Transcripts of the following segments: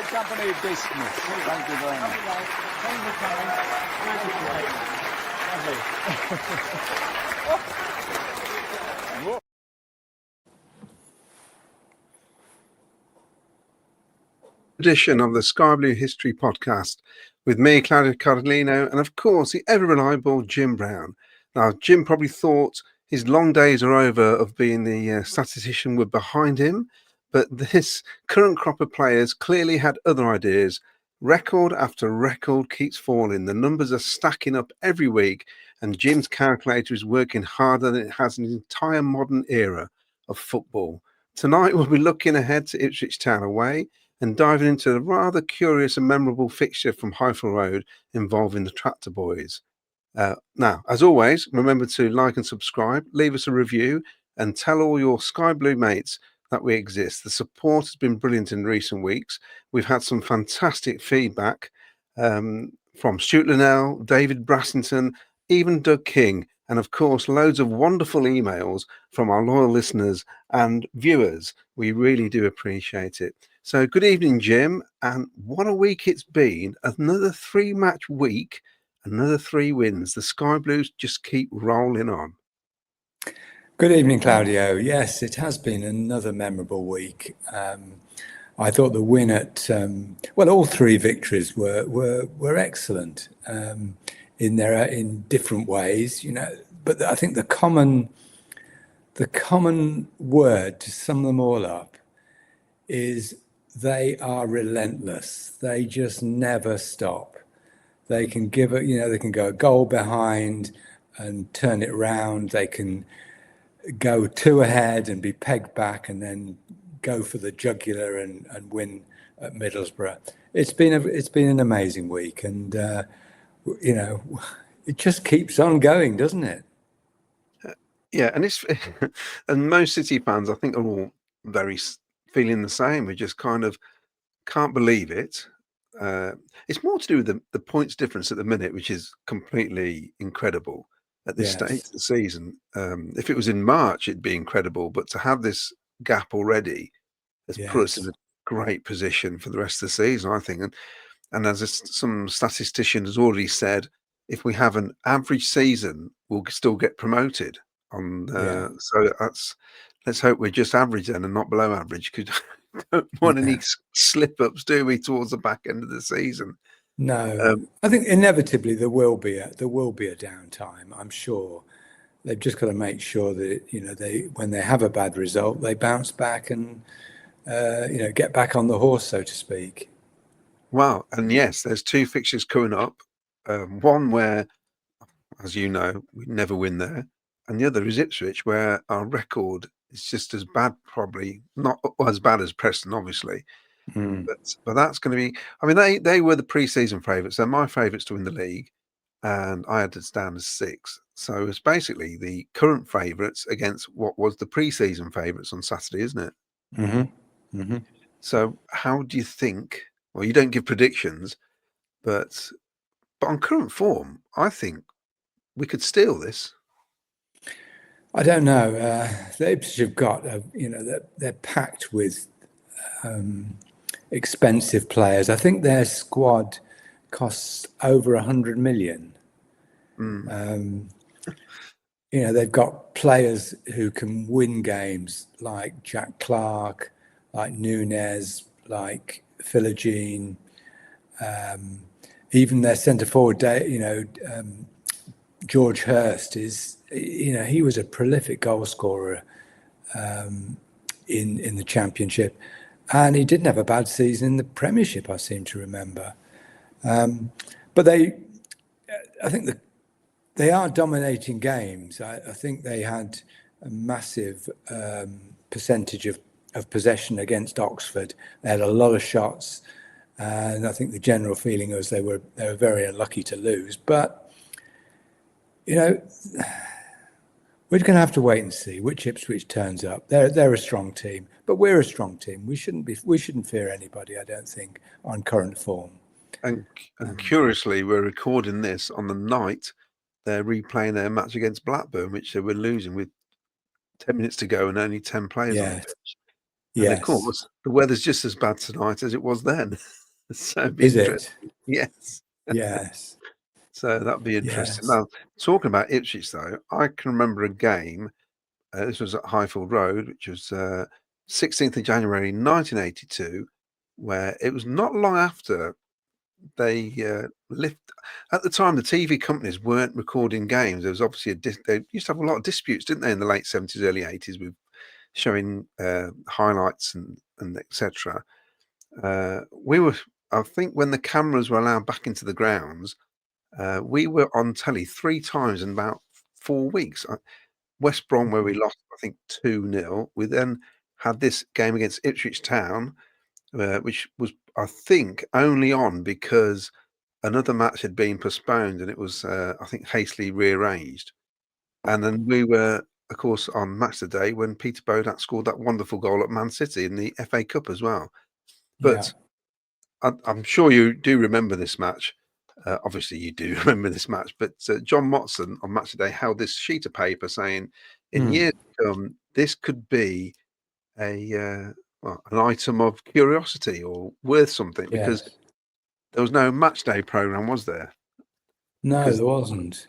Company business. Thank you very much. Thank you for coming. Edition of the Sky Blue History Podcast with me, Claudio Cardellino, and of course the ever reliable Jim Brown. Now, Jim probably thought his long days are over of being the statistician were behind him, but this current crop of players clearly had other ideas. Record after record keeps falling. The numbers are stacking up every week, and Jim's calculator is working harder than it has in the entire modern era of football. Tonight, we'll be looking ahead to Ipswich Town away and diving into a rather curious and memorable fixture from Highfield Road involving the Tractor Boys. Now, as always, remember to like and subscribe, leave us a review, and tell all your Sky Blue mates that we exist. The support has been brilliant in recent weeks. We've had some fantastic feedback from Stuart Linnell, David Brassington, even Doug King, and of course loads of wonderful emails from our loyal listeners and viewers. We really do appreciate it. So good evening, Jim, and what a week it's been. Another 3-match week, another 3 wins. The Sky Blues just keep rolling on. Good evening, Claudio. Yes, it has been another memorable week. I thought the win at all 3 victories were excellent in different ways, you know. But I think the common word to sum them all up is they are relentless. They just never stop. They can give it, you know, they can go a goal behind and turn it around. They can go 2 ahead and be pegged back and then go for the jugular and win at Middlesbrough. It's been an amazing week, and you know, it just keeps on going, doesn't it? Yeah, and it's and most City fans, I think, are all very feeling the same. We just kind of can't believe it. It's more to do with the points difference at the minute, which is completely incredible at this stage of the season. If it was in March, it'd be incredible, but to have this gap already has put us in a great position for the rest of the season, I think. And as some statistician has already said, if we have an average season, we'll still get promoted. So let's hope we're just average then and not below average, because we don't want any slip-ups, do we, towards the back end of the season? No, I think inevitably there will be a downtime. I'm sure they've just got to make sure that, you know, when they have a bad result, they bounce back and you know, get back on the horse, so to speak. Well, and yes, there's 2 fixtures coming up. One where, as you know, we never win there, and the other is Ipswich, where our record is just as bad, probably not as bad as Preston, obviously. But that's going to be. I mean, they were the pre-season favourites. They're my favourites to win the league, and I had to stand as 6. So it's basically the current favourites against what was the pre-season favourites on Saturday, isn't it? Mm-hmm. Mm-hmm. So how do you think? Well, you don't give predictions, but on current form, I think we could steal this. I don't know. The Ipswich have got, you know, they're packed with expensive players. I think their squad costs over 100 million. You know, they've got players who can win games like Jack Clark, like Nunez, like Philogene, even their centre forward, you know, George Hurst is, you know, he was a prolific goal scorer in the Championship, and he didn't have a bad season in the Premiership, I seem to remember. But I think they are dominating games. I think they had a massive percentage of possession against Oxford. They had a lot of shots, and I think the general feeling was they were very unlucky to lose. But you know, we're going to have to wait and see which Ipswich turns up. They're a strong team, but we're a strong team. We shouldn't fear anybody, I don't think, on current form. And curiously, we're recording this on the night they're replaying their match against Blackburn, which they were losing with 10 minutes to go and only 10 players on the Yes. pitch. And of Yes. course, the weather's just as bad tonight as it was then. So it'd be Is interesting. it? Yes. Yes. So that'd be interesting. Yes. Now, talking about Ipswich, though, I can remember a game. This was at Highfield Road, which was 16th of January 1982, where it was not long after they at the time the TV companies weren't recording games. There was obviously they used to have a lot of disputes, didn't they, in the late 70s, early 80s, with showing highlights and etc. We were, I think, when the cameras were allowed back into the grounds, we were on telly 3 times in about 4 weeks. West Brom, where we lost, I think, 2-0. We then had this game against Ipswich Town, which was, I think, only on because another match had been postponed and it was, I think, hastily rearranged. And then we were, of course, on Match of the Day when Peter Bodak scored that wonderful goal at Man City in the FA Cup as well. But I'm sure you do remember this match. Obviously, you do remember this match. But John Motson on Match of the Day held this sheet of paper saying, in years to come, this could be an item of curiosity or worth something, because Yes. there was no match day program, was there? No, Because there wasn't.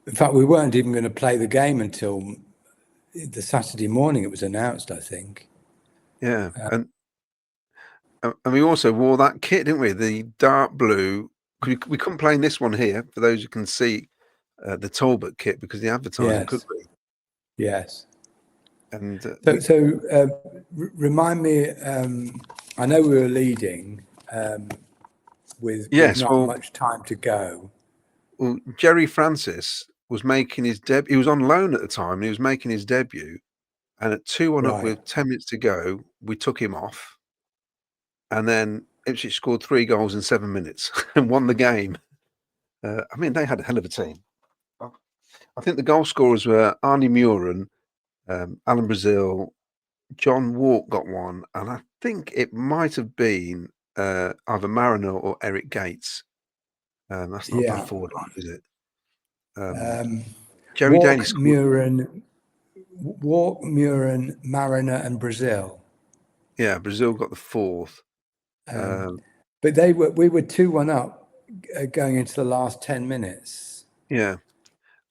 In fact, we weren't even going to play the game until the Saturday morning it was announced, I think. yeah, and we also wore that kit, didn't we? The dark blue. We couldn't play in this one here for those who can see the Talbot kit because the advertising could be. Yes. And remind me. I know we were leading with not much time to go. Well, Jerry Francis was making his debut. He was on loan at the time. And he was making his debut, and at 2-1 up with 10 minutes to go, we took him off. And then Ipswich scored 3 goals in 7 minutes and won the game. I mean, they had a hell of a team. I think the goal scorers were Arnie Muren, Alan Brazil, John Walk got one, and I think it might have been either Mariner or Eric Gates. That's not a bad forward line, is it? Jerry Daly scored. Walk, Muren, Mariner, and Brazil. Yeah, Brazil got the 4th. But we were 2-1 up going into the last 10 minutes. Yeah.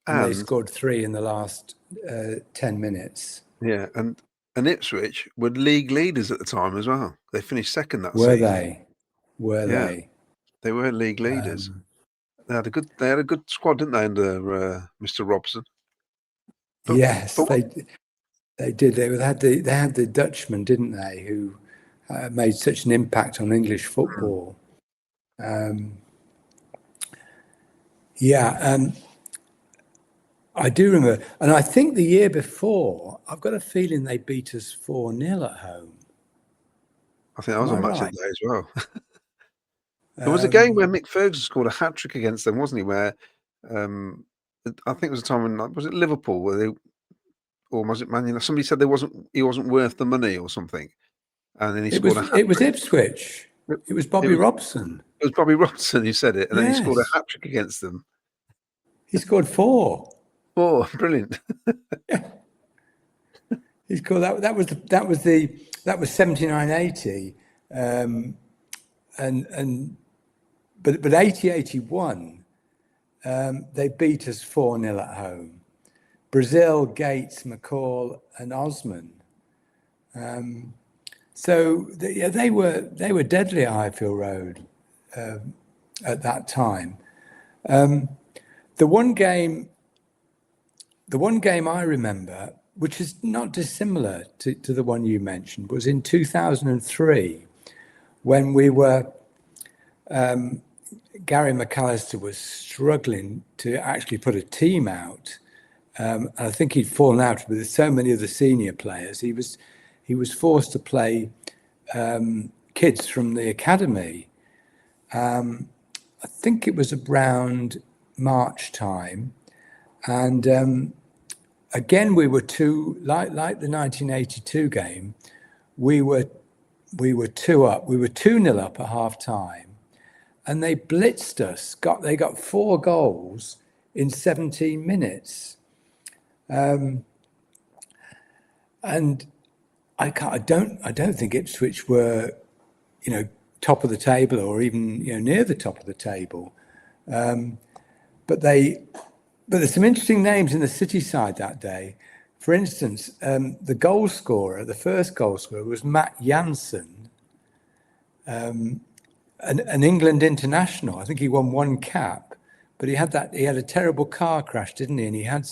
And they scored 3 in the last 10 minutes. Yeah, and Ipswich were league leaders at the time as well. They finished second that season. Were they? They were league leaders. They had a good squad, didn't they, under Mr. Robson? Yes, they did. They had the Dutchman, didn't they, who made such an impact on English football. I do remember, and I think the year before, I've got a feeling they beat us 4-0 at home. I think that was on Match of the Day as well. There was a game where Mick Ferguson scored a hat-trick against them, wasn't he? Where I think it was a time when, was it Liverpool, where they, or was it Man United? Somebody said he wasn't worth the money or something, and then he scored a hat-trick. It was Ipswich. It was Bobby Robson. It was Bobby Robson who said it, and then he scored a hat-trick against them. He scored 4. 4, brilliant. He scored that was 79-80, but 80-81, they beat us 4-0 at home. Brazil, Gates, McCall, and Osman. So they were deadly at Highfield Road at that time. The one game I remember, which is not dissimilar to the one you mentioned, was in 2003 when we were Gary McAllister was struggling to actually put a team out. I think he'd fallen out with so many of the senior players. He was forced to play kids from the academy. I think it was around March time, and again we were like the 1982 game. We were 2 up. We were 2-0 up at half time, and they blitzed us. They got 4 goals in 17 minutes. And I don't think Ipswich were, top of the table or even near the top of the table. But there's some interesting names in the City side that day. For instance, the first goal scorer was Matt Jansen, an England international. I think he won 1 cap, but he had a terrible car crash, didn't he? And he had,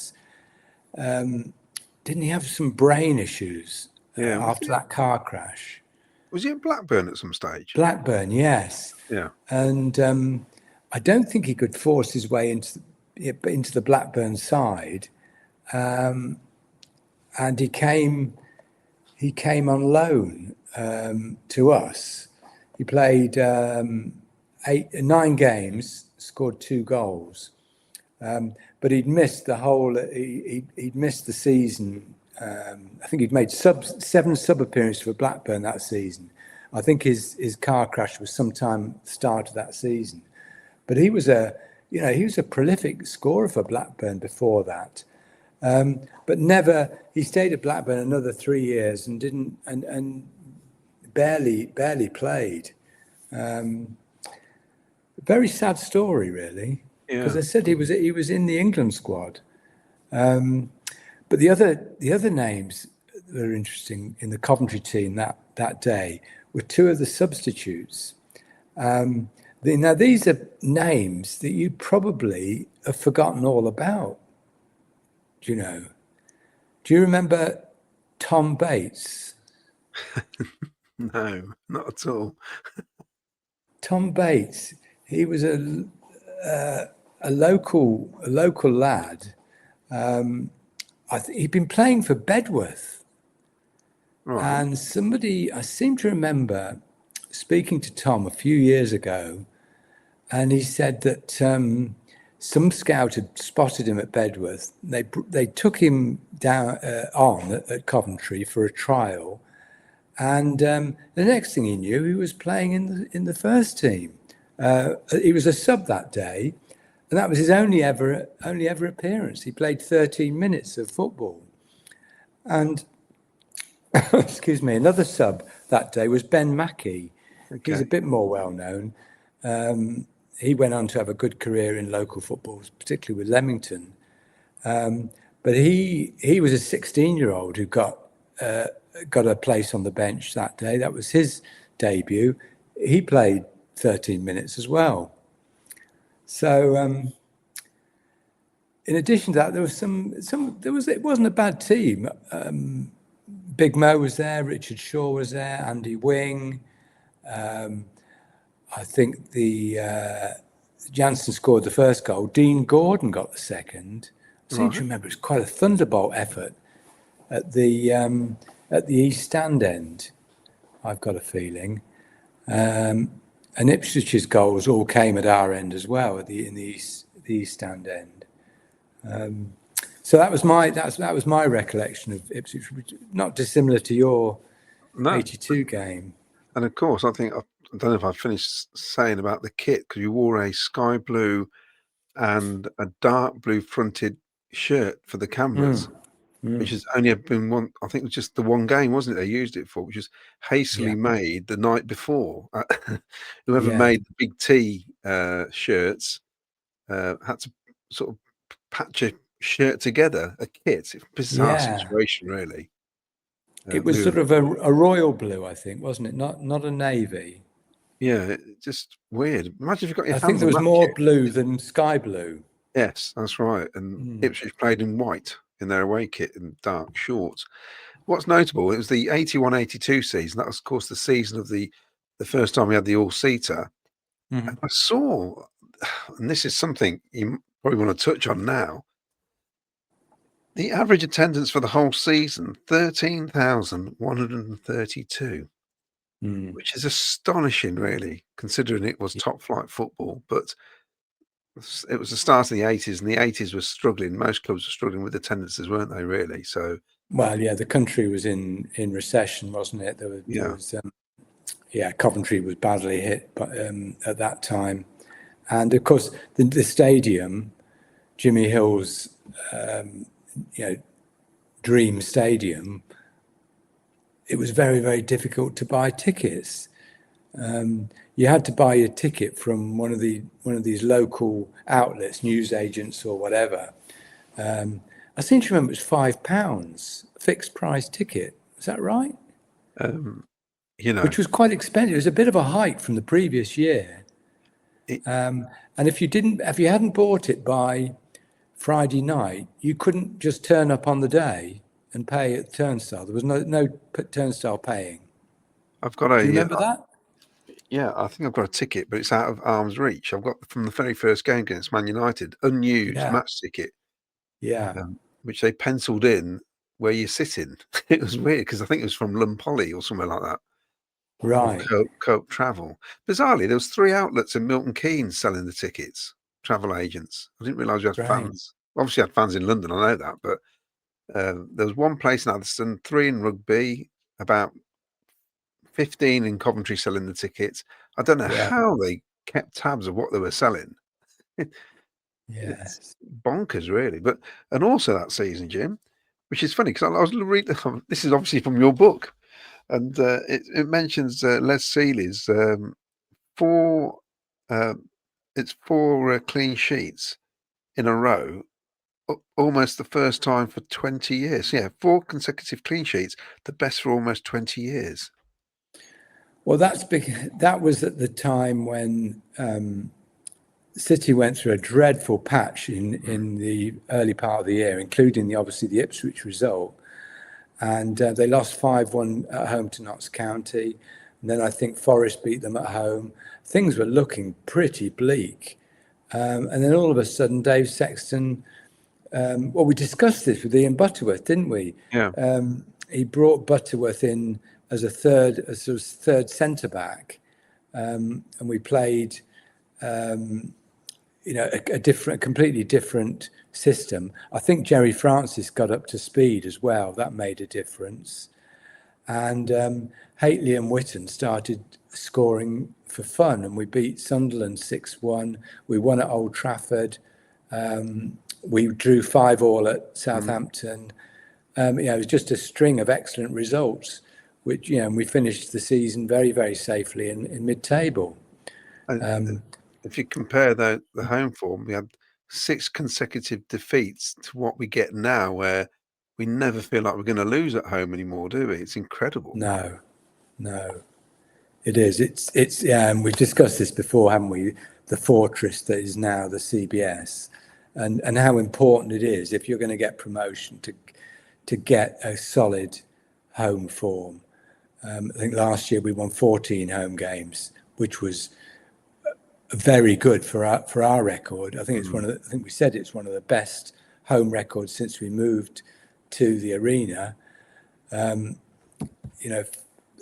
didn't he have some brain issues after that car crash? Was he at Blackburn at some stage? Blackburn, yes. Yeah. And I don't think he could force his way into the Blackburn side. And he came on loan to us. He played 9 games, scored 2 goals, but he'd missed he'd missed the season. I think he'd made 7 sub appearances for Blackburn that season. I think his car crash was sometime start of that season, but he was a prolific scorer for Blackburn before that. But never, he stayed at Blackburn another 3 years and didn't and barely played. Very sad story, really, because I said he was in the England squad. But the other names that are interesting in the Coventry team that day were 2 of the substitutes. Now these are names that you probably have forgotten all about. Do you remember Tom Bates? No, not at all. Tom Bates, he was a local lad. He'd been playing for Bedworth. Right. And I seem to remember speaking to Tom a few years ago, and he said that some scout had spotted him at Bedworth. They took him down on at Coventry for a trial, and the next thing he knew, he was playing in the first team. He was a sub that day, and that was his only ever appearance. He played 13 minutes of football, and excuse me, another sub that day was Ben Mackey. Okay. He's a bit more well known. He went on to have a good career in local football, particularly with Leamington. But he was a 16-year-old who got a place on the bench that day. That was his debut. He played 13 minutes as well. So in addition to that, there was it wasn't a bad team. Big Mo was there, Richard Shaw was there, Andy Wing. I think Jansen scored the first goal. Dean Gordon got the second. I seem to remember it was quite a thunderbolt effort at the East Stand end, I've got a feeling. And Ipswich's goals all came at our end as well, in the East Stand end. So that was my recollection of Ipswich, not dissimilar to your 82 game. And of course, I don't know if I finished saying about the kit, because you wore a sky blue and a dark blue fronted shirt for the cameras, which has only been one. I think it was just the one game, wasn't it? They used it for, which was hastily made the night before. Whoever made the Big T shirts had to sort of patch a shirt together, a kit. It's a bizarre situation, really. It was sort of a royal blue, I think, wasn't it? Not a navy. Yeah, just weird. Imagine if you got your hands. I think there was more blue than sky blue. Yes, that's right. And Ipswich played in white in their away kit and dark shorts. What's notable, it was the 81-82 season. That was, of course, the season of the first time we had the all-seater. And I saw and this is something you probably want to touch on now. The average attendance for the whole season, 13,132, which is astonishing, really, considering it was top flight football. But it was the start of the 80s, and the 80s was struggling. Most clubs were struggling with attendances, weren't they, really? So, well, yeah, the country was in recession, wasn't it? There was Coventry was badly hit at that time. And of course, the stadium, Jimmy Hill's, dream stadium, it was very, very difficult to buy tickets. You had to buy your ticket from one of these local outlets, news agents or whatever. I seem to remember it was £5, fixed price ticket. Is that right? Which was quite expensive. It was a bit of a hike from the previous year. And if you hadn't bought it by Friday night, you couldn't just turn up on the day and pay at the turnstile. There was no turnstile paying. Do you remember that? Yeah, I think I've got a ticket, but it's out of arm's reach. I've got from the very first game against Man United, unused match ticket. Yeah. Which they penciled in where you're sitting. It was weird because I think it was from Lumpolly or somewhere like that. Right. Cope Travel. Bizarrely, there was 3 outlets in Milton Keynes selling the tickets, travel agents. I didn't realise you had fans. Obviously, I had fans in London, I know that, but there was one place in Addiston, 3 in Rugby, about 15 in Coventry selling the tickets. I don't know how they kept tabs of what they were selling. It's bonkers, really. And also that season, Jim, which is funny because I was reading. This is obviously from your book, and it mentions Les Seeley's 4 clean sheets in a row, almost the first time for 20 years. Yeah, 4 consecutive clean sheets, the best for almost 20 years. Well, that was at the time when City went through a dreadful patch in the early part of the year, including obviously the Ipswich result. And they lost 5-1 at home to Notts County. And then I think Forest beat them at home. Things were looking pretty bleak. And then all of a sudden, Dave Sexton, we discussed this with Ian Butterworth, didn't we? Yeah. He brought Butterworth in as a third centre-back. And we played a completely different system. I think Jerry Francis got up to speed as well. That made a difference. And Haitley and Witten started scoring for fun, and we beat Sunderland 6-1. We won at Old Trafford. We drew 5-5 at Southampton. It was just a string of excellent results, which we finished the season very, very safely in mid-table. If you compare the home form, we had 6 consecutive defeats to what we get now, where we never feel like we're going to lose at home anymore, do we? It's incredible. No, it is. It's and we've discussed this before, haven't we? The fortress that is now the CBS, and how important it is if you're going to get promotion to get a solid home form. I think last year we won 14 home games, which was very good for our record. I think I think we said it's one of the best home records since we moved to the arena. The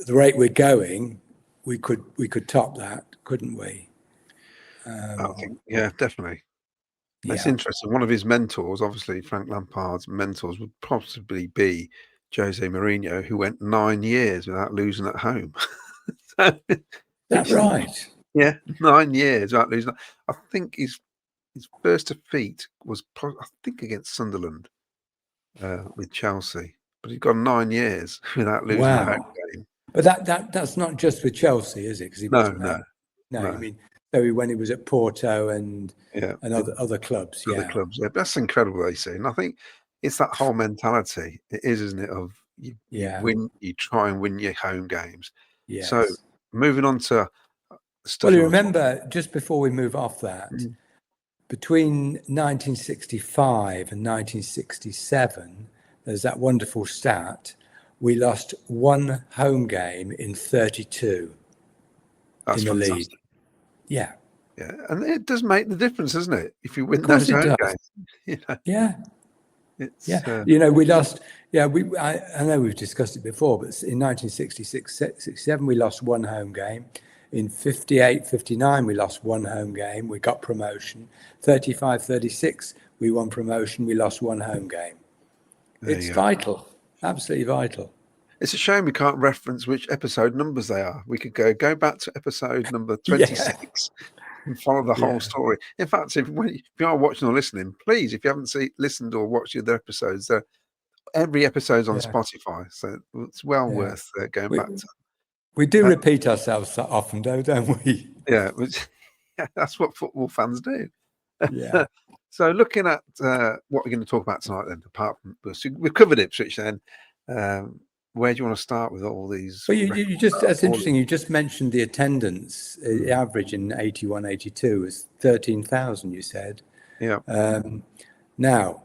rate we're going, we could top that, couldn't we? I think, yeah, definitely. That's interesting. One of his mentors, obviously Frank Lampard's mentors, would possibly be Jose Mourinho, who went 9 years without losing at home. That's right. Yeah, 9 years without losing. I think his first defeat was, I think, against Sunderland with Chelsea. But he's gone 9 years without losing a home game. But that's not just with Chelsea, is it? Because he wasn't No. I mean, so when he was at Porto and other clubs. Other clubs, yeah. That's incredible, they say. And I think it's that whole mentality. It is, isn't it? Of you win, you try and win your home games. Yes. So moving on to stuff. Well, you remember, just before we move off that, between 1965 and 1967, there's that wonderful stat. We lost 1 home game in 32 That's in the fantastic. league. Yeah. Yeah, and it does make the difference, doesn't it? If you win Of course those it home does. games, you know, Yeah. it's Yeah. We lost. Yeah, I know we've discussed it before, but in 1966, 67, we lost one home game. In 58, 59, we lost one home game. We got promotion. 35, 36, we won promotion. We lost one home game. there It's you go. vital. Absolutely vital. It's a shame we can't reference which episode numbers they are. We could go back to episode number Yeah. 26 and follow the whole story. In fact, if you are watching or listening, please, if you haven't listened or watched the other episodes, every episode's on Yeah. Spotify, so it's well Yeah. worth going back to. We do repeat ourselves so often, don't we? Yeah, that's what football fans do. Yeah. So looking at what we're going to talk about tonight, then, apart from we've covered Ipswich, then where do you want to start with all these? Well, you just, that's interesting. You just mentioned the attendance. The average in 81, 82 was 13,000, you said. Yeah. Now,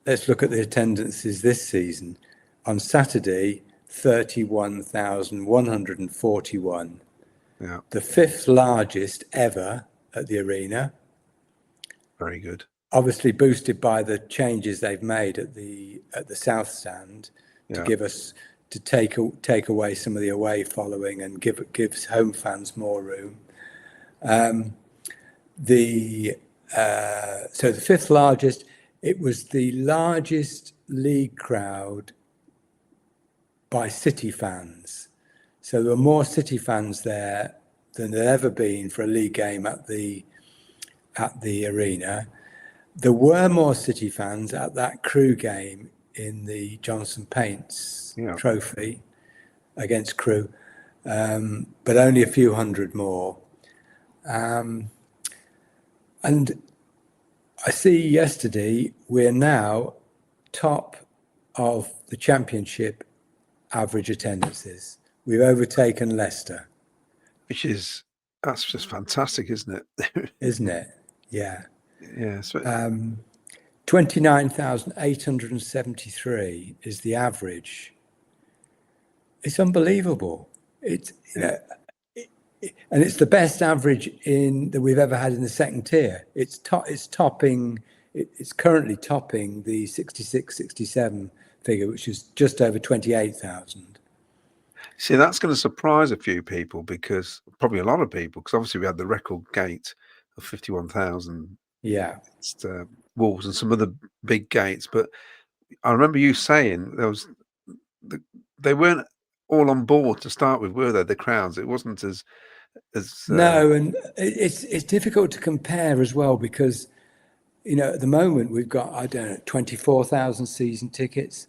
let's look at the attendances this season. On Saturday, 31,141. Yeah. The fifth largest ever at the arena. Very good. Obviously boosted by the changes they've made at the South Stand to give us to take away some of the away following and gives home fans more room. So the fifth largest. It was the largest league crowd by City fans. So there were more City fans there than there ever been for a league game at the arena. There were more City fans at that Crewe game in the Johnson Paints Trophy against Crewe, but only a few hundred more. And I see yesterday we're now top of the Championship average attendances. We've overtaken Leicester. That's just fantastic, isn't it? Isn't it? Yeah. Yeah. 29,873 is the average. It's unbelievable. It's and it's the best average that we've ever had in the second tier. It's currently topping the 66, 67 figure, which is just over 28,000. See, that's going to surprise a few people, probably a lot of people, because obviously we had the record gate of 51,000. Yeah. Against Wolves and some other big gates. But I remember you saying they weren't all on board to start with, were they? The crowds. It wasn't as no, and it's difficult to compare as well because at the moment we've got 24,000 season tickets.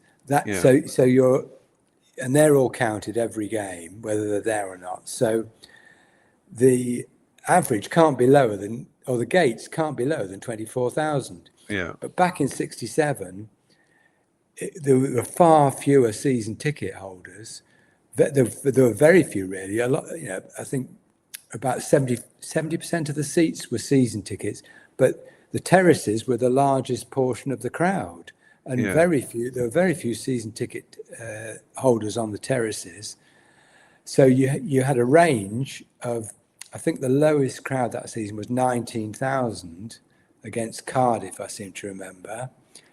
And they're all counted every game, whether they're there or not. So the average can't be lower than, or the gates can't be lower than 24,000. Yeah. But back in 67, there were far fewer season ticket holders. There were very few, really. A lot, I think about 70% of the seats were season tickets, but the terraces were the largest portion of the crowd. And there were very few season ticket holders on the terraces. So you had a range of, I think the lowest crowd that season was 19,000 against Cardiff, I seem to remember,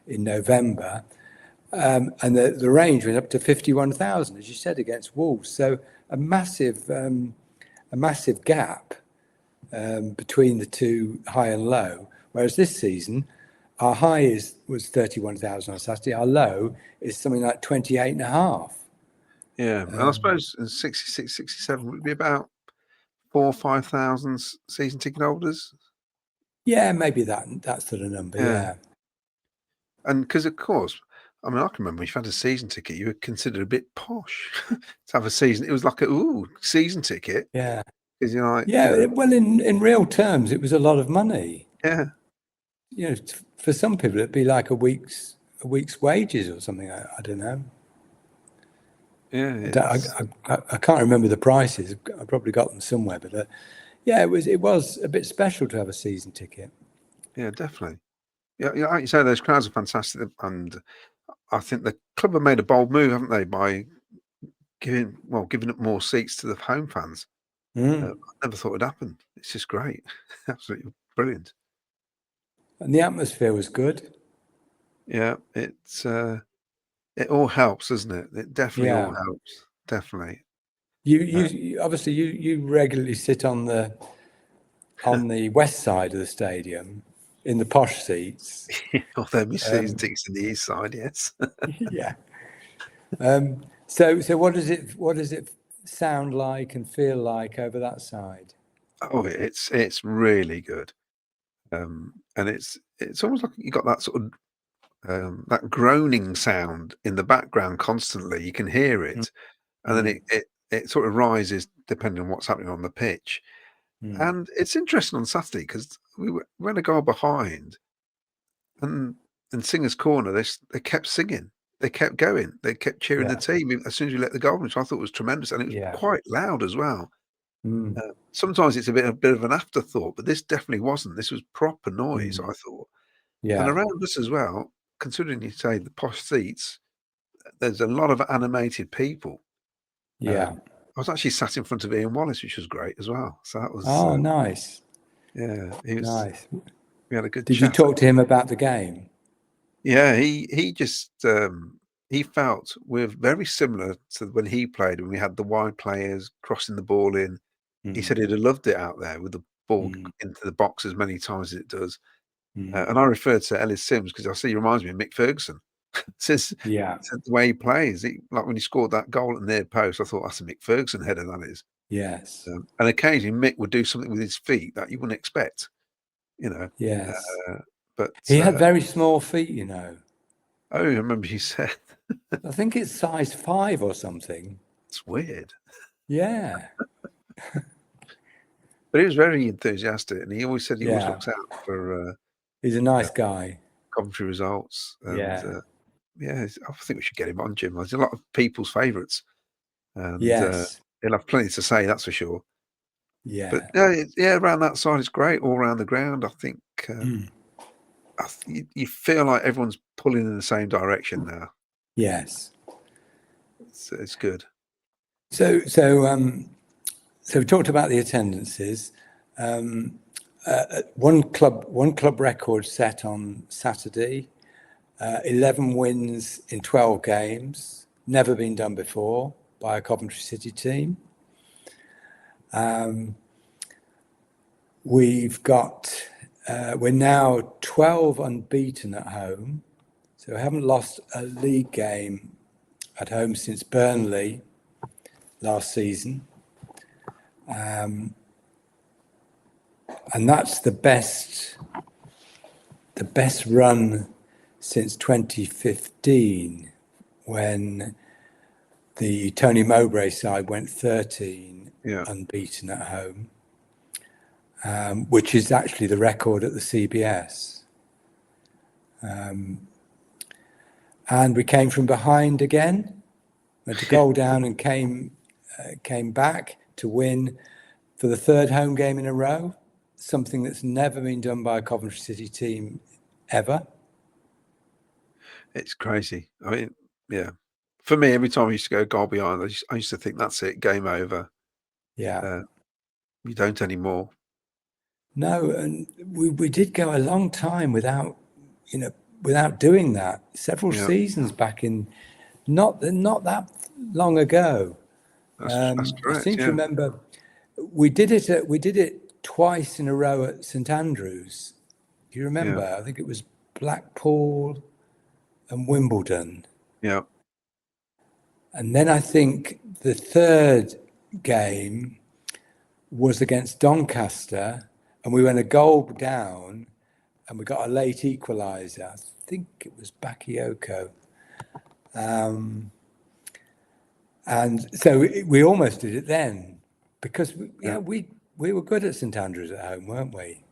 in November. And the range went up to 51,000, as you said, against Wolves. So a massive gap between the two, high and low. Whereas this season, our high was 31,000 on Saturday. Our low is something like 28.5. Yeah, and I suppose in 66, 67 would be about 4,000 or 5,000 season ticket holders. Yeah, maybe that sort of number. Yeah. And because, of course, I mean, I can remember if you had a season ticket, you were considered a bit posh to have a season. It was like season ticket. Yeah. Because you're like, well, in real terms, it was a lot of money. Yeah. For some people, it'd be like a week's wages or something. I don't know. Yeah. I can't remember the prices. I probably got them somewhere, but it was a bit special to have a season ticket. Yeah, definitely. Yeah, like you say, those crowds are fantastic, and I think the club have made a bold move, haven't they, by giving up more seats to the home fans. Mm. I never thought it'd happen. It's just great. Absolutely brilliant. And the atmosphere was good. Yeah, it all helps, doesn't it? It definitely all Yeah. helps. Definitely. You obviously you regularly sit on the west side of the stadium in the posh seats. Although my season Um, tickets in the east side, yes. yeah. So what does it sound like and feel like over that side? Oh, it's really good. And it's almost like you got that sort of that groaning sound in the background constantly. You can hear Mm, it, and then mm, it sort of rises depending on what's happening on the pitch. mm. And it's interesting on Saturday because we went a goal behind, and in Singers Corner they kept singing, they kept going, they kept cheering the Yeah. team as soon as we let the goal, which I thought was tremendous, and it was Yeah. quite loud as well. Mm. Sometimes it's a bit of an afterthought, but this definitely wasn't. This was proper noise, Mm. I thought. And Yeah. around us as well, considering you say the posh seats, there's a lot of animated people. Yeah. I was actually sat in front of Ian Wallace, which was great as well. So that was, Oh, nice. yeah, Nice. we had a good Did you chat. talk to him about the game? Yeah, he just he felt we're very similar to when he played when we had the wide players crossing the ball in. He Mm. said he'd have loved it out there with the ball Mm. into the box as many times as it does. Mm. And I referred to Ellis Sims because I see he reminds me of Mick Ferguson. Says Yeah. said the way he plays, like when he scored that goal at the near post, I thought that's a Mick Ferguson header, that is. Yes. And occasionally Mick would do something with his feet that you wouldn't expect, you know. Yes. Uh, but He had very small feet, you know. I remember he said I think it's size 5 or something. it's weird, Yeah. but he was very enthusiastic, and he always said he always Yeah. looks out for He's a nice guy. Coventry results, and Yeah. yeah, I think we should get him on, Jim. He's a lot of people's favourites, and Yes. he'll have plenty to say, that's for sure. But Yeah. yeah, around that side it's great. All around the ground, I think Mm. you feel like everyone's pulling in the same direction now. Yes. It's good. So we talked about the attendances. One club record set on Saturday. 11 wins in 12 games, never been done before by a Coventry City team. We're now 12 unbeaten at home, so we haven't lost a league game at home since Burnley last season. And that's the best run since 2015, when the Tony Mowbray side went 13 Yeah. unbeaten at home, which is actually the record at the CBS. And we came from behind again, went a goal down and came back to win for the third home game in a row, something that's never been done by a Coventry City team ever. It's crazy. I mean, yeah. For me, every time I used to go goal behind, I used to think that's it, game over. Yeah. You don't anymore. No, and we did go a long time without doing that. Several Yeah, seasons back in not that long ago. that's I correct. seem to Yeah, remember we did it twice in a row at St Andrews. Do you yeah, remember? I think it was Blackpool and Wimbledon. yeah. And then I think the third game was against Doncaster, and we went a goal down, and we got a late equaliser. I think it was Bakayoko. And so we almost did it then, because Yeah. we were good at St Andrews at home, weren't we?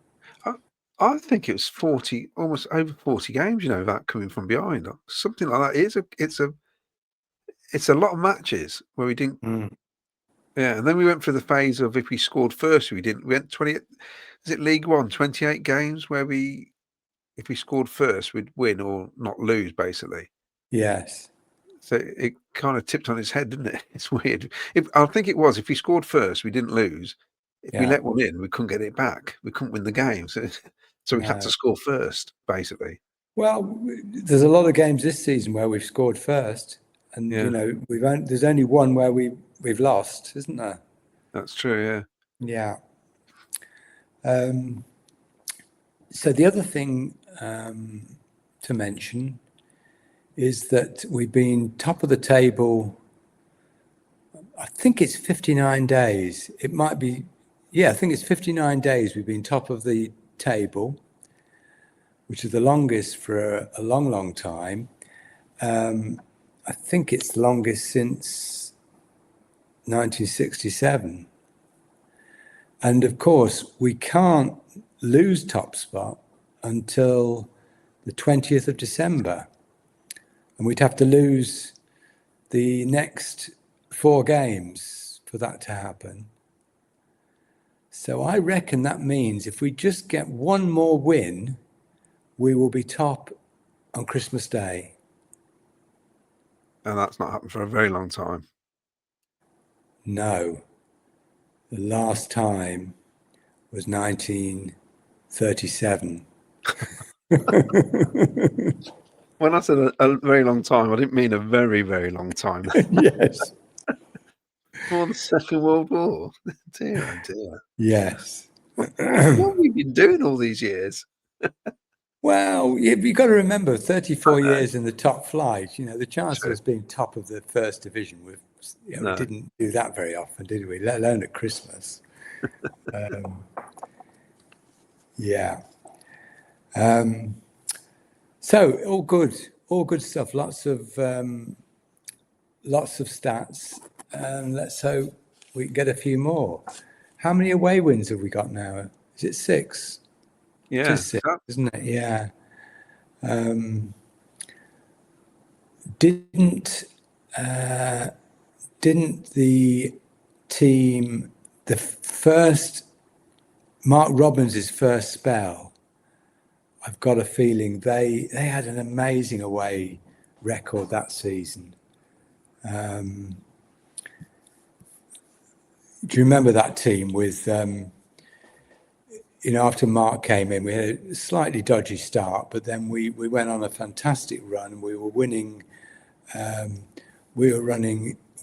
I, I think it was 40, almost over 40 games, that coming from behind. Something like that. It's a lot of matches where we didn't. Mm. Yeah, and then we went through the phase of if we scored first, we didn't. We went 20. Is it League One? 28 games where if we scored first, we'd win or not lose, basically. Yes. So it kind of tipped on its head, didn't it? It's weird. I think it was, if we scored first, we didn't lose. If we Yeah. let one in, we couldn't get it back. We couldn't win the game. So we had to No. score first, basically. Well, there's a lot of games this season where we've scored first, and Yeah, there's only one where we've lost, isn't there? that's true. Yeah. So the other thing to mention is that we've been top of the table. I think it's 59 days. It might be, I think it's 59 days we've been top of the table, which is the longest for a long, long time. I think it's the longest since 1967. And of course, we can't lose top spot until the 20th of December. And we'd have to lose the next 4 games for that to happen. So I reckon that means if we just get one more win, we will be top on Christmas Day. And that's not happened for a very long time. No. The last time was 1937. When I said a very long time, I didn't mean a very, very long time. Yes. For the Second World War. Dear, oh dear. Yes. What have we been doing all these years? Well, you've got to remember, 34 years in the top flight, the chance of us being top of the first division, we didn't do that very often, did we? Let alone at Christmas. Yeah. So all good stuff. Lots of stats. Let's hope we can get a few more. How many away wins have we got now? Is it 6? Yeah, it is 6, isn't it? Yeah. Didn't the team, the first Mark Robbins' first spell, I've got a feeling they had an amazing away record that season. Do you remember that team with, after Mark came in, we had a slightly dodgy start, but then we went on a fantastic run. We were winning. We were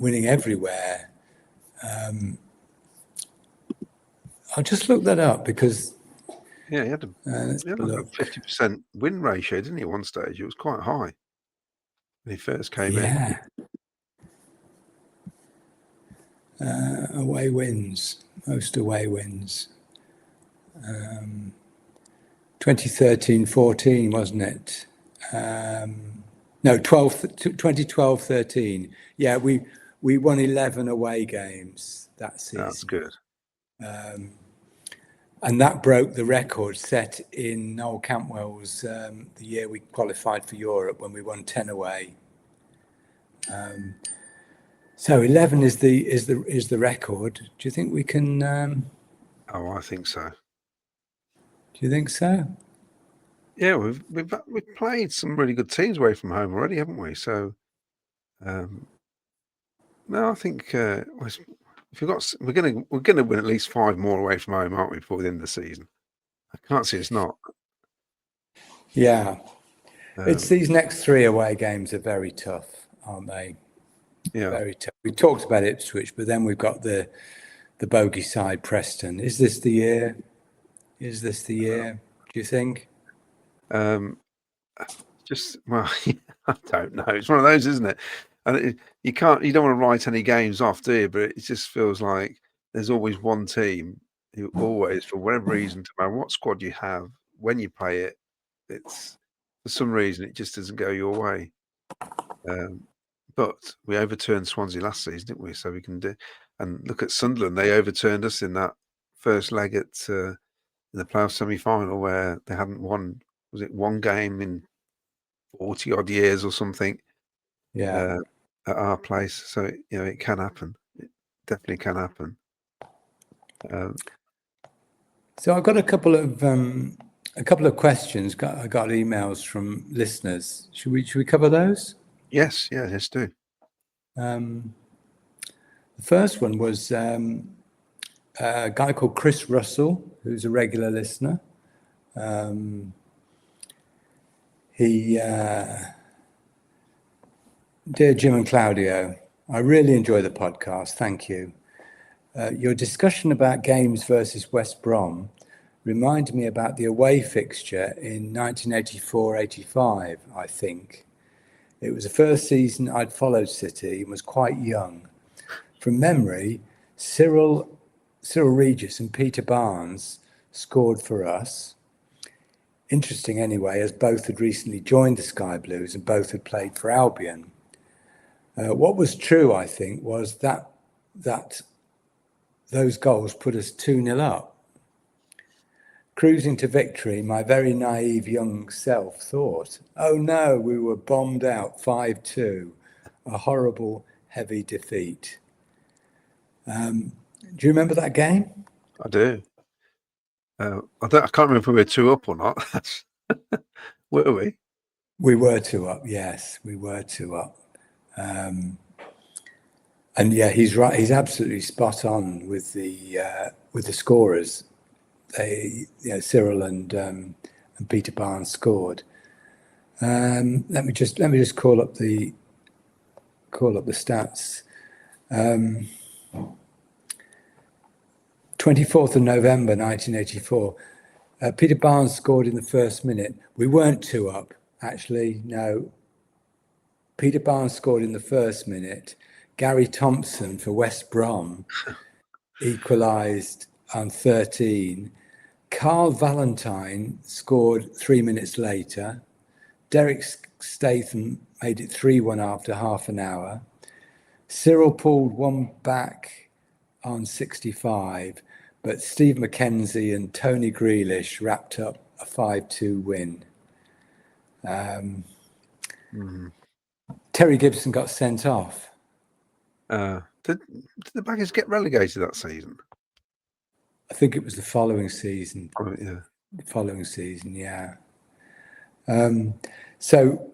winning everywhere. I'll just look that up because. Yeah, he had a 50% win ratio, didn't he, at one stage? It was quite high when he first came in. Yeah. Away wins, most away wins. 2013-14, wasn't it? No, 2012-13. Yeah, we won 11 away games that season. That's good. And that broke the record set in Noel Campwell's the year we qualified for Europe, when we won 10 away. So 11 is the record. Do you think we can? Oh, I think so. Do you think so? Yeah, we've played some really good teams away from home already, haven't we? So, no, I think we're going to win at least 5 more away from home, aren't we, before the end of the season? I can't see it's not. Yeah, it's these next 3 away games are very tough, aren't they? Yeah, very tough. We talked about Ipswich, but then we've got the bogey side, Preston. Is this the year? Do you think? well, I don't know. It's one of those, isn't it? And you don't want to write any games off, do you? But it just feels like there's always one team who always, for whatever reason, no matter what squad you have, when you play it, it's for some reason it just doesn't go your way. But we overturned Swansea last season, didn't we? So we can do. And look at Sunderland; they overturned us in that first leg in the playoff semi-final, where they hadn't won. Was it one game in 40 odd years or something? Yeah. At our place, so it can happen. It definitely can happen. So I've got a couple of questions. I got emails from listeners. Should we cover those? Yes, do. The first one was a guy called Chris Russell, who's a regular listener. Dear Jim and Claudio, I really enjoy the podcast. Thank you. Your discussion about games versus West Brom reminded me about the away fixture in 1984-85, I think. It was the first season I'd followed City and was quite young. From memory, Cyril Regis and Peter Barnes scored for us. Interesting anyway, as both had recently joined the Sky Blues and both had played for Albion. What was true, I think, was that those goals put us 2-0 up. Cruising to victory, my very naive young self thought, oh no, we were bombed out 5-2, a horrible, heavy defeat. Do you remember that game? I do. I can't remember if we were 2 up or not. Were we? We were 2 up, yes, we were 2 up. And yeah, he's right. He's absolutely spot on with the scorers. Cyril and Peter Barnes scored. Let me just call up the stats. 24th of November 1984. Peter Barnes scored in the first minute. We weren't 2 up, actually. No. Peter Barnes scored in the first minute. Gary Thompson for West Brom equalised on 13. Carl Valentine scored 3 minutes later. Derek Statham made it 3-1 after half an hour. Cyril pulled one back on 65, but Steve McKenzie and Tony Grealish wrapped up a 5-2 win. Terry Gibson got sent off. Did the Baggers get relegated that season? I think it was the following season. Oh, yeah. The following season, yeah. So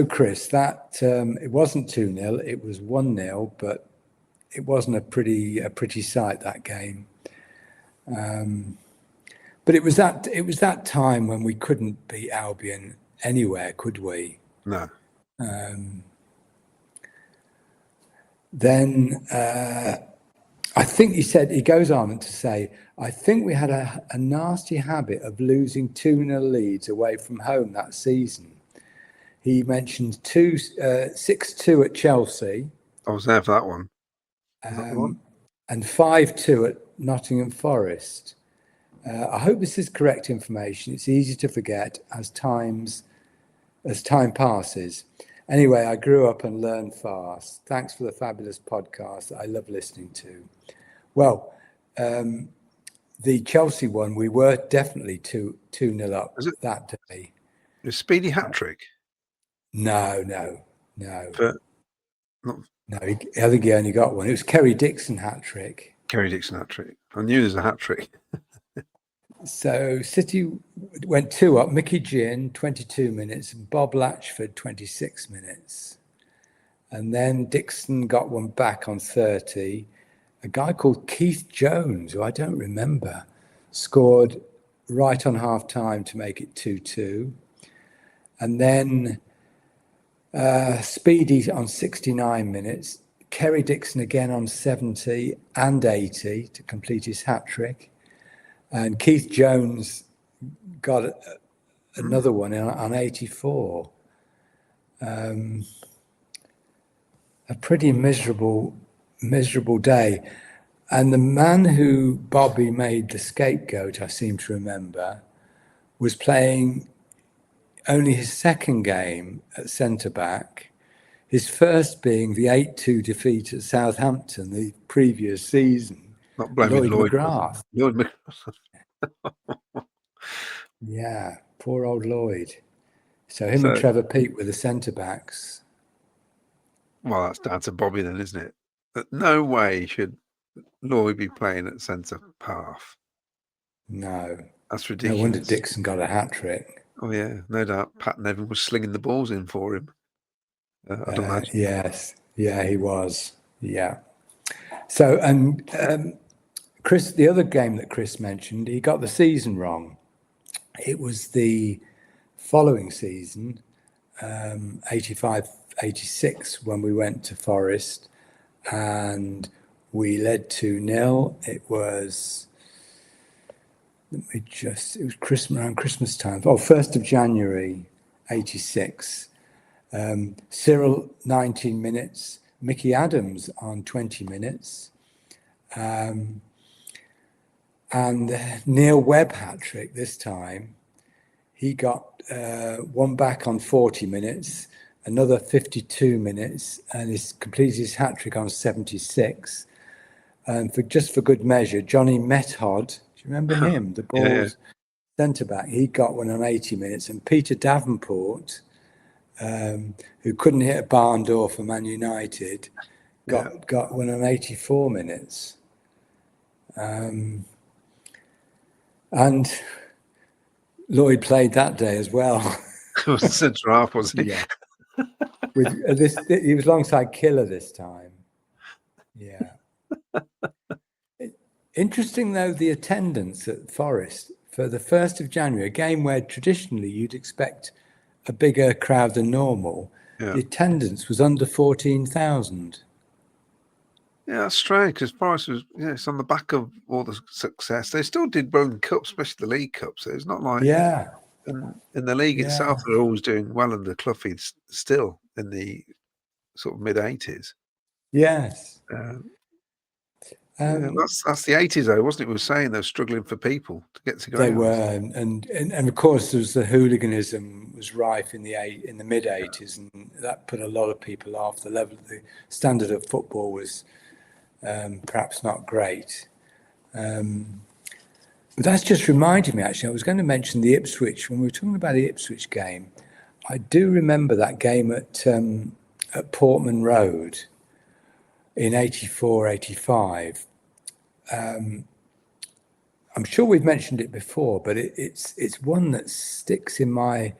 Chris, that it wasn't 2-0, it was 1-0, but it wasn't a pretty sight, that game. But it was that time when we couldn't beat Albion anywhere, could we? No. Then I think he goes on to say, I think we had a nasty habit of losing 2-0 leads away from home that season. He mentioned 6-2 at Chelsea. I was there for that one. And 5-2 at Nottingham Forest. I hope this is correct information. It's easy to forget as time passes. Anyway, I grew up and learned fast. Thanks for the fabulous podcast that I love listening to. Well, the Chelsea one, we were definitely 2-0 up that day. A speedy hat trick? No. No, I think he only got one. It was Kerry Dixon hat trick. Kerry Dixon hat trick. I knew there's a hat trick. So City went 2 up. Mickey Ginn, 22 minutes, and Bob Latchford, 26 minutes. And then Dixon got one back on 30. A guy called Keith Jones, who I don't remember, scored right on half time to make it 2-2. And then Speedy on 69 minutes, Kerry Dixon again on 70 and 80 to complete his hat trick. And Keith Jones got another one on 84. A pretty miserable day. And the man who Bobby made the scapegoat, I seem to remember, was playing only his second game at centre-back, his first being the 8-2 defeat at Southampton the previous season. Not blaming Lloyd McGrath. Lloyd McGrath. Yeah, poor old Lloyd. So him and Trevor Peake were the centre-backs. Well, that's down to Bobby then, isn't it? But no way should Lloyd be playing at centre half. No. That's ridiculous. No wonder Dixon got a hat trick. Oh, yeah, no doubt. Pat Nevin was slinging the balls in for him. I'd imagine. Yes, yeah, he was. Yeah. So, and Chris, the other game that Chris mentioned, he got the season wrong. It was the following season, 85, 86, when we went to Forest and we led 2-0. It was, it was Christmas, around Christmas time. Oh, 1st of January, 86. Cyril, 19 minutes. Mickey Adams on 20 minutes. And Neil Webb hat-trick this time. He got one back on 40 minutes, another 52 minutes, and he's completed his hat-trick on 76. And for good measure, Johnny Method, do you remember him? The Bulls centre-back, he got one on 80 minutes. And Peter Davenport, who couldn't hit a barn door for Man United, got one on 84 minutes. And Lloyd played that day as well. It was the centre half, was he? Yeah. With he was alongside Killer this time. Yeah. Interesting though, the attendance at Forest for the 1st of January, a game where traditionally you'd expect a bigger crowd than normal. The attendance was under 14,000. Yeah, that's strange because Forest was, it's on the back of all the success. They still did well in cups, especially the League Cups. So it's not like in the league itself, they're always doing well under Cloughy still in the sort of mid-80s. Yes. That's the 80s though, wasn't it? We were saying they were struggling for people to get to grounds. They were, and of course there was the hooliganism was rife in the mid 80s, and that put a lot of people off. The standard of football was perhaps not great. But that's just reminded me, actually, I was going to mention the Ipswich, when we were talking about the Ipswich game. I do remember that game at Portman Road in 84, 85. I'm sure we've mentioned it before, but it's one that sticks in my.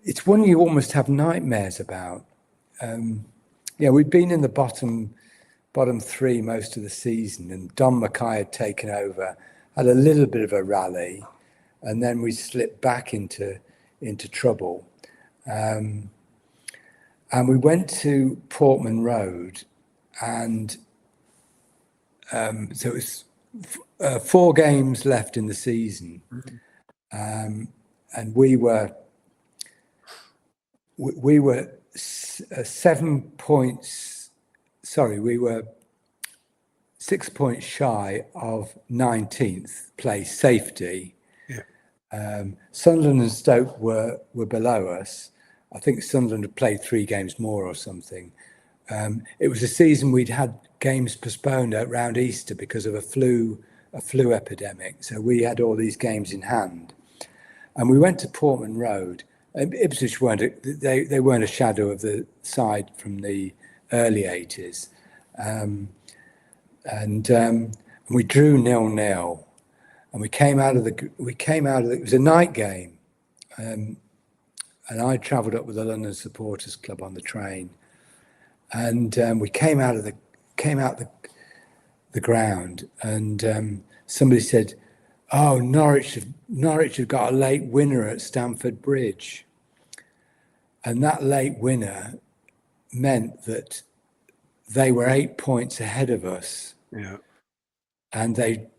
It's one you almost have nightmares about. We'd been in the bottom three most of the season, and Don Mackay had taken over, had a little bit of a rally, and then we slipped back into trouble. And we went to Portman Road, and so it was 4 games left in the season, and we were 7 points. Sorry, we were 6 points shy of 19th place safety. Sunderland and Stoke were below us. I think Sunderland had played 3 games more or something. It was a season we'd had games postponed around Easter because of a flu epidemic. So we had all these games in hand, and we went to Portman Road. Ipswich weren't a shadow of the side from the early 80s, and we drew 0-0, and we came out of it was a night game, and I travelled up with the London Supporters Club on the train, and we came out the ground, and somebody said, "Oh, Norwich have got a late winner at Stamford Bridge," and that late winner meant that they were 8 points ahead of us. And they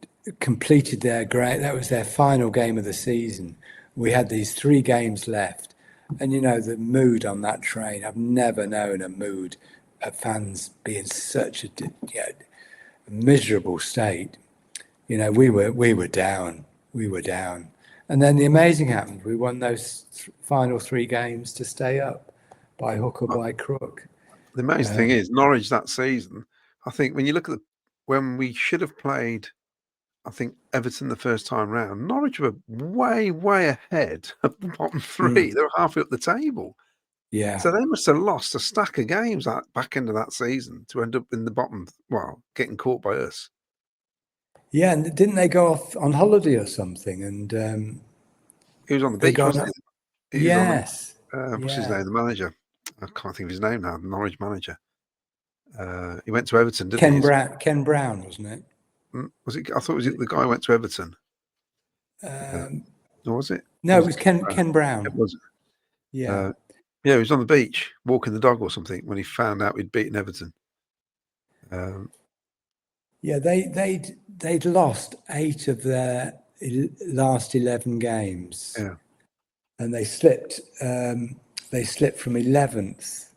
completed that was their final game of the season. We had these 3 games left, and the mood on that train, I've never known a mood of fans be in such a miserable state. We were down, and then the amazing happened. We won those final 3 games to stay up by hook or by crook. The amazing thing is Norwich that season. I think when you look at when we should have played, I think Everton the first time round, Norwich were way ahead of the bottom 3. They were halfway up the table. Yeah. So they must have lost a stack of games at back end of that season to end up in the bottom. Well, getting caught by us. Yeah, and didn't they go off on holiday or something? And he was on the beach, wasn't he? Yes. What's his name? The manager. I can't think of his name now. The Norwich manager. He went to Everton, didn't he? Ken Brown, wasn't it? Was it? I thought it was the guy who went to Everton. Or was it? No, it was Ken Brown. It was. Yeah. Yeah, he was on the beach walking the dog or something when he found out we'd beaten Everton. Yeah, they'd lost 8 of their last 11 games. Yeah. And they slipped from 11th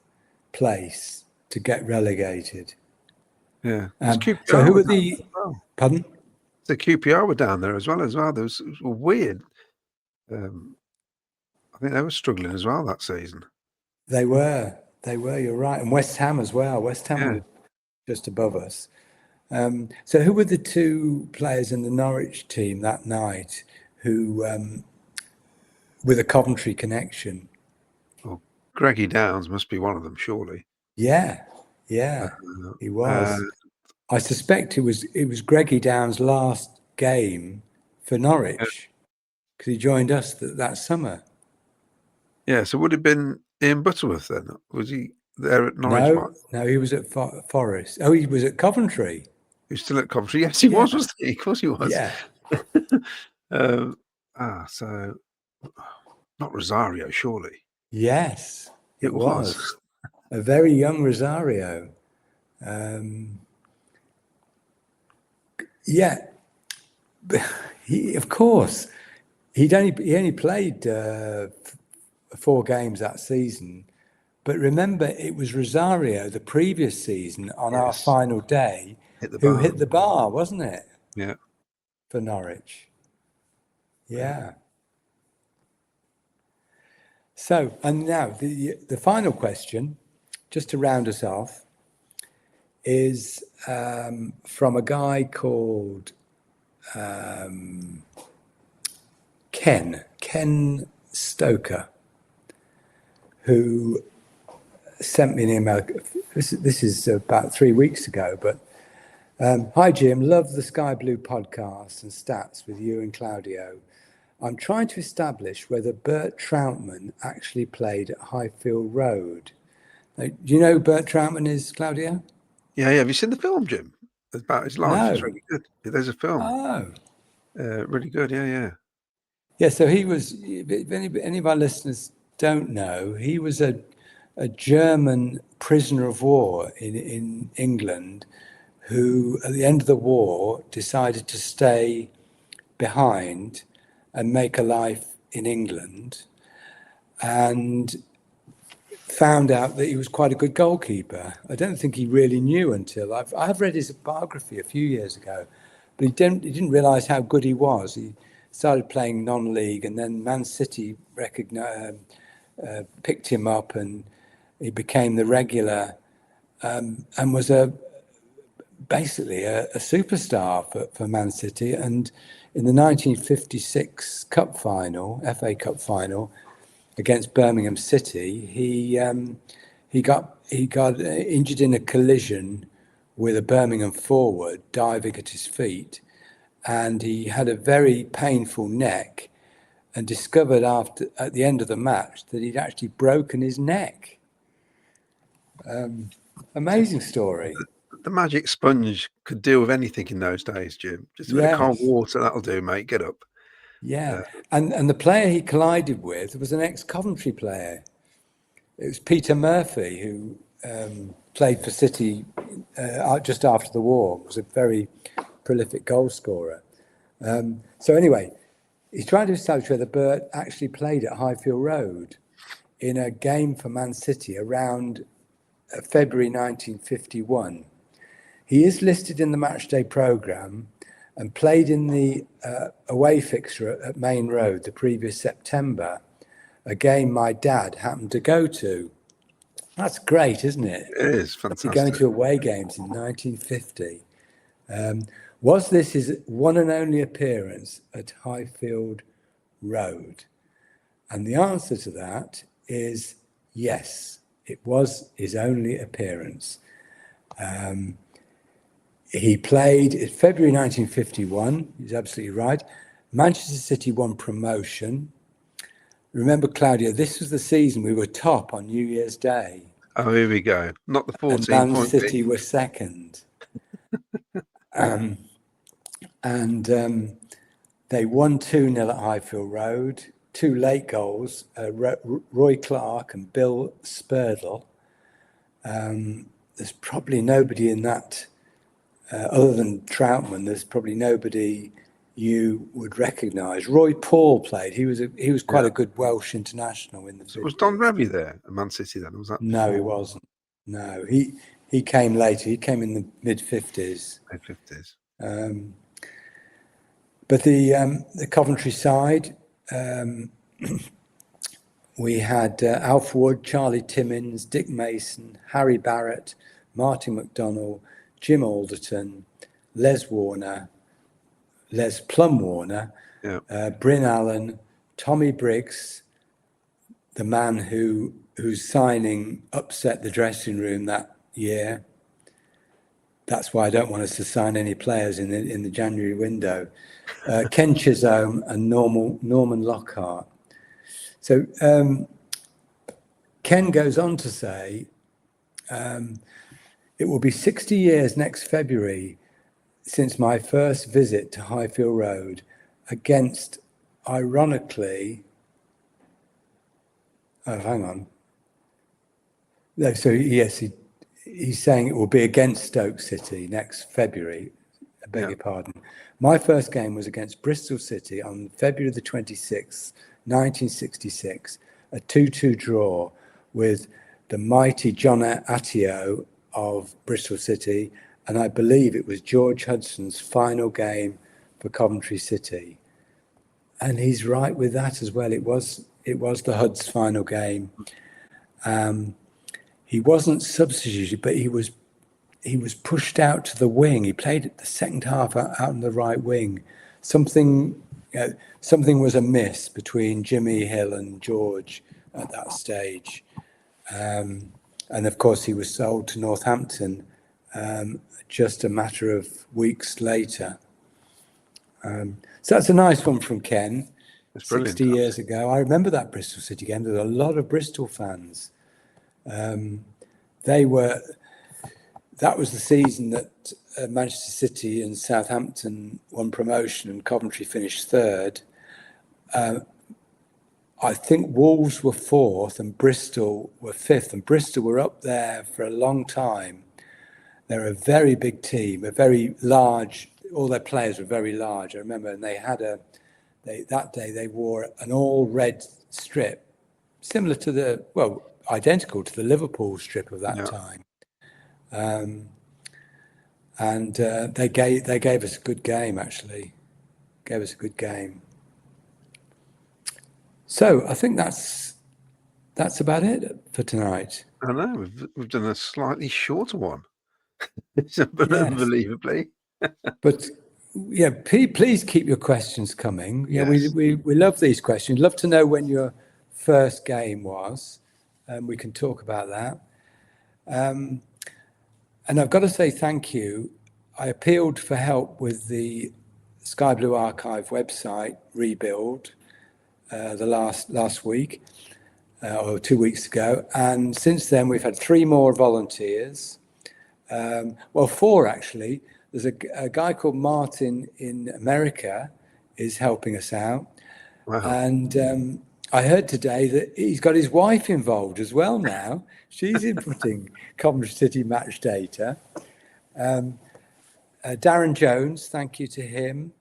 place to get relegated. Yeah. So who were the? Pardon? The QPR were down there as well. There was weird. I think they were struggling as well that season. They were. You're right, and West Ham as well. West Ham were just above us. So who were the 2 players in the Norwich team that night who, with a Coventry connection? Well, Greggy Downs must be one of them, surely. Yeah, he was. I suspect it was Greggy Downs' last game for Norwich because he joined us that summer. Yeah, so would it have been Ian Butterworth then? Was he there at Norwich? No, he was at Forest. Oh, he was at Coventry. He was still at Coventry. Yes, he was, wasn't he? Of course he was. Yeah. So not Rosario, surely. Yes, it was. A very young Rosario. Yeah, of course, he only played 4 games that season, but remember it was Rosario the previous season on our final day who hit the bar, wasn't it? Yeah, for Norwich. Yeah. So, and now the final question, just to round us off, is from a guy called Ken Stoker, who sent me an email. This is about 3 weeks ago, but hi Jim, love the Sky Blue podcast and stats with you and Claudio. I'm trying to establish whether Bert Troutman actually played at Highfield Road. Now, do you know who Bert Troutman is, Claudio? Yeah. Have you seen the film, Jim? About his life. No. It's really good. There's a film. Oh. Really good. Yeah. Yeah, so he was, if any of our listeners don't know, he was a German prisoner of war in England who, at the end of the war, decided to stay behind and make a life in England, and found out that he was quite a good goalkeeper. I don't think he really knew until I've read his biography a few years ago, but he didn't realise how good he was. He started playing non-league, and then Man City picked him up, and he became the regular, and was basically a superstar for Man City. And in the 1956 Cup final, FA Cup final against Birmingham City, he got injured in a collision with a Birmingham forward diving at his feet, and he had a very painful neck, and discovered at the end of the match that he'd actually broken his neck. Amazing story. The magic sponge could deal with anything in those days, Jim. Just a bit of cold water, that'll do, mate. Get up. Yeah. And the player he collided with was an ex-Coventry player. It was Peter Murphy, who played for City just after the war, was a very prolific goal scorer. So anyway, he's trying to establish whether Bert actually played at Highfield Road in a game for Man City around February 1951. He is listed in the matchday programme and played in the away fixture at Main Road the previous September, a game my dad happened to go to. That's great, isn't it? It is fantastic. Going to away games in 1950. Was this his one and only appearance at Highfield Road? And the answer to that is yes, it was his only appearance. He played in February 1951, he's absolutely right. Manchester City won promotion. remember, Claudia, this was the season we were top on New Year's Day. Oh, here we go. Not the And 14 Man point City league. were second. They won 2-0 at Highfield Road, 2 late goals, Roy Clark and Bill Spurdle. There's probably nobody in that, other than Troutman, there's probably nobody you would recognise. Roy Paul played. He was quite a good Welsh international in the 50s. Was Don Revie there at Man City then? Or was that No, before? he wasn't. No, he came later. He came in the mid-50s. Mid-50s. But the Coventry side, we had Alf Wood, Charlie Timmins, Dick Mason, Harry Barrett, Martin McDonnell, Jim Alderton, Les Plum Warner, Bryn Allen, Tommy Briggs, the man whose signing upset the dressing room that year. That's why I don't want us to sign any players in the January window. Ken Chisholm and Norman Lockhart. So Ken goes on to say, it will be 60 years next February since my first visit to Highfield Road against, ironically, hang on. No, so yes, he's saying it will be against Stoke City next February. I beg your pardon. My first game was against Bristol City on February the 26th, 1966, a 2-2 draw with the mighty John Attio of Bristol City, and I believe it was George Hudson's final game for Coventry City. And he's right with that as well. It was the Hud's final game. He wasn't substituted, but he was pushed out to the wing. He played at the second half out on the right wing. Something was amiss between Jimmy Hill and George at that stage. And of course, he was sold to Northampton just a matter of weeks later. So that's a nice one from Ken. It's 60 years ago. I remember that Bristol City game. There were a lot of Bristol fans. That was the season that Manchester City and Southampton won promotion and Coventry finished third. I think Wolves were fourth and Bristol were fifth, and Bristol were up there for a long time. They're a very big team, a very large, all their players were very large. I remember, and they had that day they wore an all red strip, similar to identical to the Liverpool strip of that time. And they gave us a good game, actually. Gave us a good game. So I think that's about it for tonight. I know we've done a slightly shorter one. Unbelievably. But yeah, please keep your questions coming. Yeah, we love these questions. Love to know when your first game was, and we can talk about that. And I've got to say thank you. I appealed for help with the Sky Blue Archive website rebuild the last week or 2 weeks ago, and since then we've had 3 more volunteers. 4 actually. There's a guy called Martin in America is helping us out. Wow. And I heard today that he's got his wife involved as well now. She's inputting Coventry City match data. Darren Jones, thank you to him.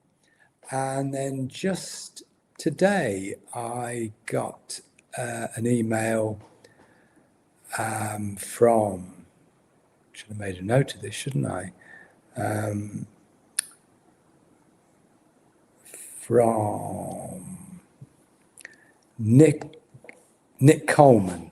And then just today, I got an email from, should have made a note of this, shouldn't I? From Nick Coleman.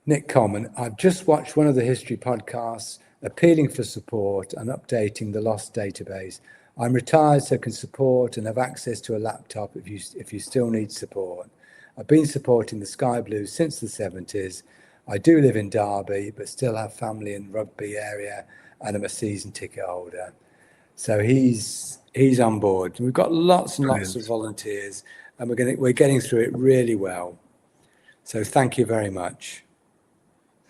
Nick Coleman, I've just watched one of the history podcasts appealing for support and updating the lost database. I'm retired, so can support and have access to a laptop if you still need support. I've been supporting the Sky Blues since the 70s. I do live in Derby, but still have family in the Rugby area, and I'm a season ticket holder. So he's on board. We've got lots and lots of volunteers, and we're getting through it really well. So thank you very much.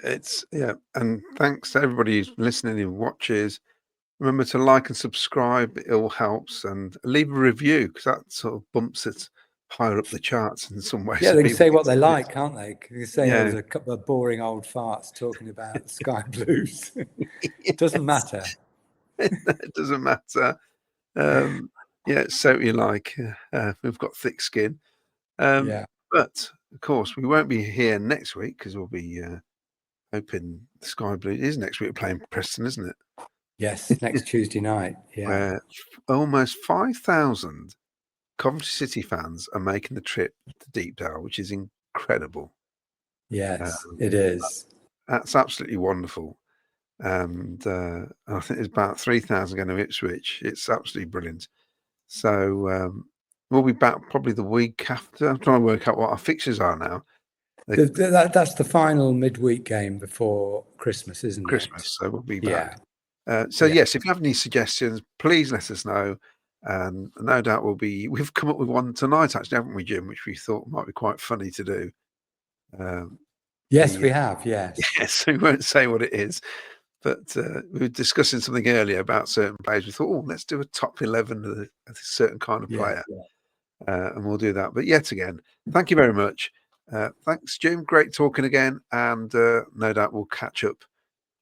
And thanks to everybody who's listening and watches. Remember to like and subscribe; it all helps, and leave a review because that sort of bumps it higher up the charts in some ways. Yeah, so they can people say get what they to like, can't they? They can say Yeah. there's a couple of boring old farts talking about sky blues. Yes. Doesn't matter. It doesn't matter. So you like. We've got thick skin. Yeah. But of course, we won't be here next week because we'll be hoping the Sky Blue is next week. We're playing Preston, isn't it? Yes, next Tuesday night. Yeah. Where almost 5,000 Coventry City fans are making the trip to Deepdale, which is incredible. Yes, it is. That's absolutely wonderful. And I think there's about 3,000 going to Ipswich. It's absolutely brilliant. So we'll be back probably the week after. I'm trying to work out what our fixtures are now. That's the final midweek game before Christmas, isn't Christmas, it? so we'll be Yeah. back. Yes, if you have any suggestions, please let us know. And no doubt we've come up with one tonight, actually, haven't we, Jim? Which we thought might be quite funny to do. Yes, we have. Yes. Yes, we won't say what it is. But we were discussing something earlier about certain players. We thought, let's do a top 11 of a certain kind of player. And we'll do that. But yet again, thank you very much. Thanks, Jim. Great talking again. And no doubt we'll catch up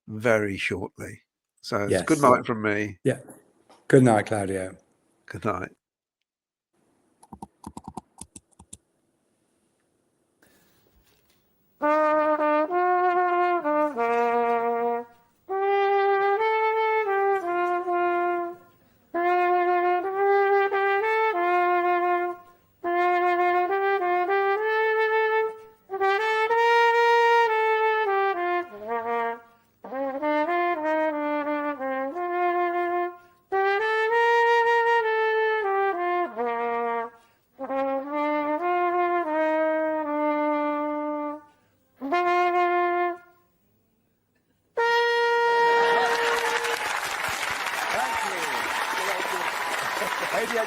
very shortly. So it's good night from me. Yeah. Good night, Claudio. Good night.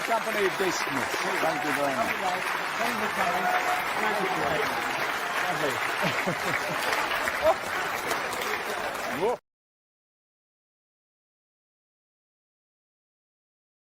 Company business. Thank you very much. Thank you, Karen. Thank you.